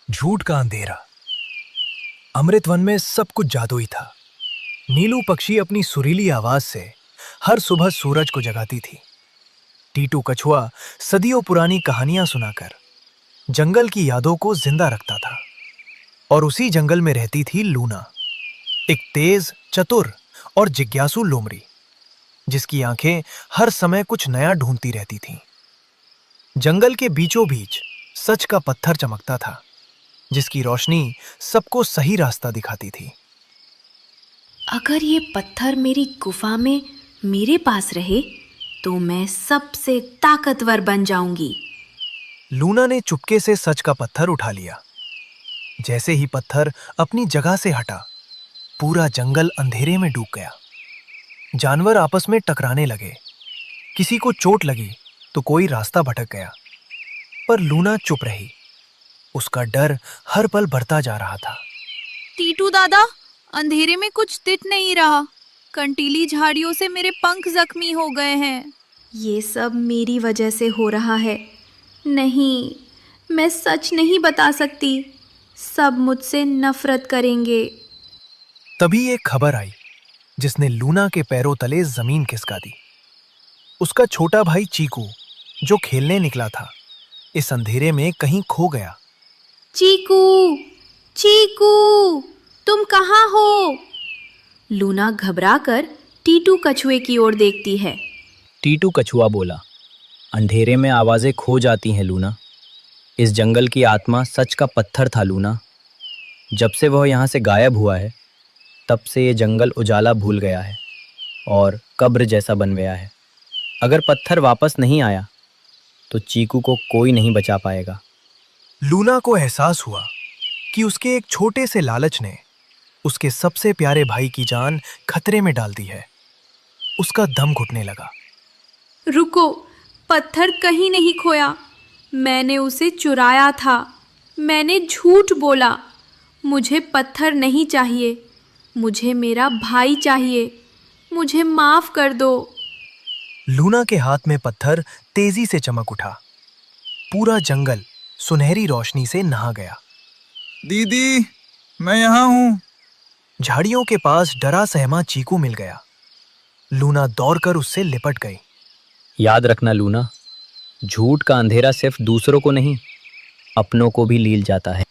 झूठ का अंधेरा। अमृत वन में सब कुछ जादुई था। नीलू पक्षी अपनी सुरीली आवाज से हर सुबह सूरज को जगाती थी। टीटू कछुआ सदियों पुरानी कहानियां सुनाकर जंगल की यादों को जिंदा रखता था। और उसी जंगल में रहती थी लूना, एक तेज, चतुर और जिज्ञासु लोमड़ी, जिसकी आंखें हर समय कुछ नया ढूंढती रहती थीं। जंगल के बीचों बीच सच का पत्थर चमकता था, जिसकी रोशनी सबको सही रास्ता दिखाती थी। अगर ये पत्थर मेरी गुफा में मेरे पास रहे तो मैं सबसे ताकतवर बन जाऊंगी। लूना ने चुपके से सच का पत्थर उठा लिया। जैसे ही पत्थर अपनी जगह से हटा, पूरा जंगल अंधेरे में डूब गया। जानवर आपस में टकराने लगे। किसी को चोट लगी तो कोई रास्ता भटक गया, पर लूना चुप रही। उसका डर हर पल बढ़ता जा रहा था। टीटू दादा, अंधेरे में कुछ दिख नहीं रहा। कंटीली झाड़ियों से मेरे पंख जख्मी हो गए हैं। ये सब मेरी वजह से हो रहा है। नहीं, मैं सच नहीं बता सकती। सब मुझसे नफरत करेंगे। तभी एक खबर आई जिसने लूना के पैरों तले जमीन खिसका दी। उसका छोटा भाई चीकू, जो खेलने निकला था, इस अंधेरे में कहीं खो गया। चीकू, चीकू, तुम कहाँ हो? लूना घबराकर टीटू कछुए की ओर देखती है। टीटू कछुआ बोला, अंधेरे में आवाज़ें खो जाती हैं लूना। इस जंगल की आत्मा सच का पत्थर था लूना। जब से वह यहाँ से गायब हुआ है, तब से ये जंगल उजाला भूल गया है और कब्र जैसा बन गया है। अगर पत्थर वापस नहीं आया तो चीकू को कोई नहीं बचा पाएगा। लूना को एहसास हुआ कि उसके एक छोटे से लालच ने उसके सबसे प्यारे भाई की जान खतरे में डाल दी है। उसका दम घुटने लगा। रुको, पत्थर कहीं नहीं खोया। मैंने उसे चुराया था। मैंने झूठ बोला। मुझे पत्थर नहीं चाहिए। मुझे मेरा भाई चाहिए। मुझे माफ कर दो। लूना के हाथ में पत्थर तेजी से चमक उठा। पूरा जंगल सुनहरी रोशनी से नहा गया। दीदी, मैं यहाँ हूँ। झाड़ियों के पास डरा सहमा चीकू मिल गया। लूना दौड़कर उससे लिपट गई। याद रखना लूना, झूठ का अंधेरा सिर्फ दूसरों को नहीं, अपनों को भी लील जाता है।